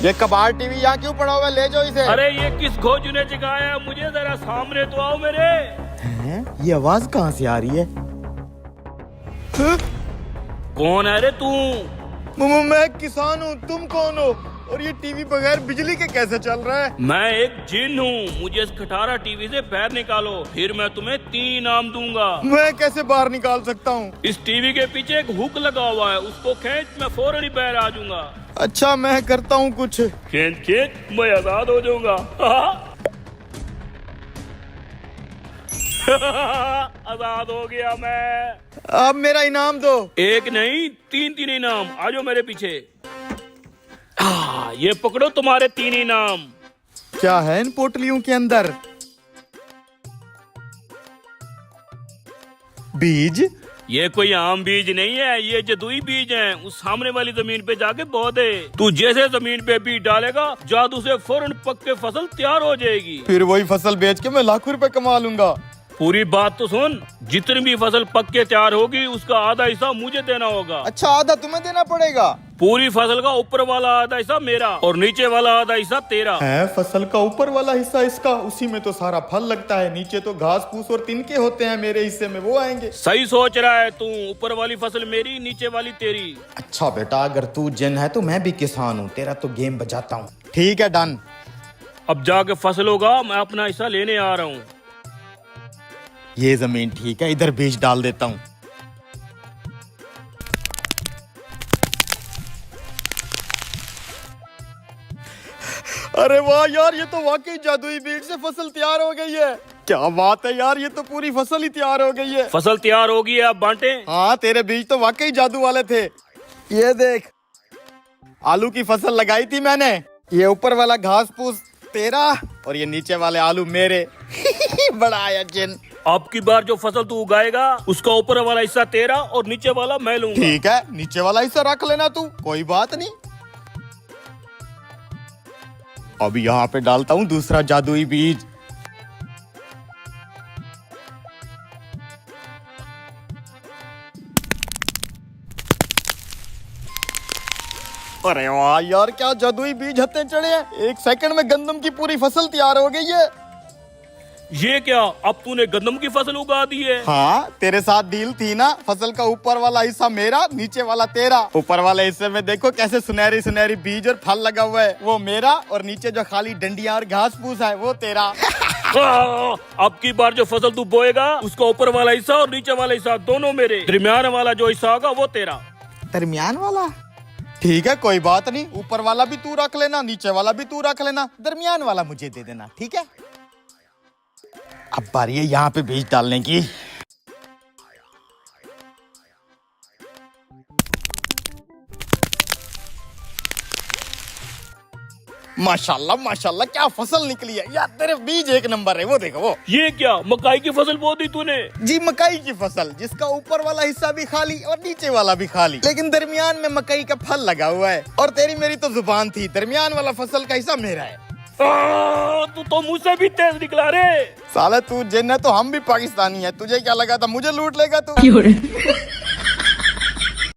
ये कबाड़ टीवी यहाँ क्यों पड़ा हुआ है? ले जाओ इसे। अरे ये किस खोजू ने जगाया है? मुझे जरा सामने तो आओ मेरे। हैं? ये आवाज कहाँ से आ रही है? कौन है रे तू? मैं किसान हूँ, तुम कौन हो? और ये टीवी बगैर बिजली के कैसे चल रहा है? मैं एक जिन हूँ, मुझे इस खटारा टीवी से बाहर निकालो, फिर मैं तुम्हें 3 इनाम दूंगा। मैं कैसे बाहर निकाल सकता हूँ? इस टीवी के पीछे एक हुक लगा हुआ है, उसको खींच, मैं फौरन ही बाहर आ जाऊंगा। अच्छा मैं करता हूँ कुछ। खींच खींच, मैं आजाद हो जाऊंगा। आजाद हो गया मैं। अब मेरा इनाम दो। एक नहीं 3 इनाम। आ जाओ मेरे पीछे। ये पकड़ो तुम्हारे 3 इनाम। क्या है इन पोटलियों के अंदर? बीज? ये कोई आम बीज नहीं है, ये जदुई बीज हैं। उस सामने वाली जमीन पे जाके बो दे। तू जैसे जमीन पे बीज डालेगा, जादू से फौरन पक के फसल तैयार हो जाएगी। फिर वही फसल बेच के मैं लाखों रुपए कमा लूंगा। पूरी बात तो सुन, जितनी भी फसल पक के तैयार होगी उसका आधा हिस्सा मुझे देना होगा। अच्छा आधा तुम्हें देना पड़ेगा? पूरी फसल का ऊपर वाला आधा हिस्सा मेरा और नीचे वाला आधा हिस्सा तेरा। है फसल का ऊपर वाला हिस्सा इसका, उसी में तो सारा फल लगता है, नीचे तो घास फूस और तिनके होते हैं, मेरे हिस्से में वो आएंगे। सही सोच रहा है तू, ऊपर वाली फसल मेरी, नीचे वाली तेरी। अच्छा बेटा, अगर तू जिन है तो मैं भी किसान हूँ, तेरा तो गेम बजाता हूँ। ठीक है डन। अब जाके फसल होगा, मैं अपना हिस्सा लेने आ रहा हूँ। ये जमीन ठीक है, इधर बीज डाल देता हूँ। अरे वाह यार, ये तो वाकई जादुई बीज से फसल तैयार हो गई है। क्या बात है यार, ये तो पूरी फसल ही तैयार हो गई है। फसल तैयार हो गई है, अब बांटे। हाँ तेरे बीज तो वाकई जादू वाले थे। ये देख, आलू की फसल लगाई थी मैंने, ये ऊपर वाला घास फूस तेरा और ये नीचे वाले आलू मेरे। बड़ा आया जिन। अब की बार जो फसल तू उगाएगा उसका ऊपर वाला हिस्सा तेरा और नीचे वाला मैं लूंगा। ठीक है, नीचे वाला हिस्सा रख लेना तू, कोई बात नहीं। अब यहाँ पे डालता हूँ दूसरा जादुई बीज। अरे वाह यार, क्या जादुई बीज हत्ते चढ़े हैं। 1 सेकंड में गंदम की पूरी फसल तैयार हो गई है। ये क्या, अब तूने गंदम की फसल उगा दी है? हाँ तेरे साथ डील थी ना, फसल का ऊपर वाला हिस्सा मेरा, नीचे वाला तेरा। ऊपर वाले हिस्से में देखो कैसे सुनहरी सुनहरी बीज और फल लगा हुआ है, वो मेरा, और नीचे जो खाली डंडियां और घास फूस है वो तेरा। अब की बार जो फसल तू बोएगा उसका ऊपर वाला हिस्सा और नीचे वाला हिस्सा दोनों मेरे, दरमियान वाला जो हिस्सा होगा वो तेरा। दरमियान वाला? ठीक है कोई बात नहीं, ऊपर वाला भी तू रख लेना, नीचे वाला भी तू रख लेना, दरमियान वाला मुझे दे देना, ठीक है? अब बारी है यहाँ पे बीज डालने की। माशाल्लाह माशाल्लाह, क्या फसल निकली है यार, तेरे बीज एक नंबर है। वो देखो वो। ये क्या, मकाई की फसल बो दी तूने? जी मकई की फसल, जिसका ऊपर वाला हिस्सा भी खाली और नीचे वाला भी खाली, लेकिन दरमियान में मकई का फल लगा हुआ है। और तेरी मेरी तो जुबान थी, दरमियान वाला फसल का हिस्सा मेरा है। तू तो मुझसे भी तेज निकला रे। साले तू जिन है तो हम भी पाकिस्तानी है, तुझे क्या लगा था मुझे लूट लेगा तू?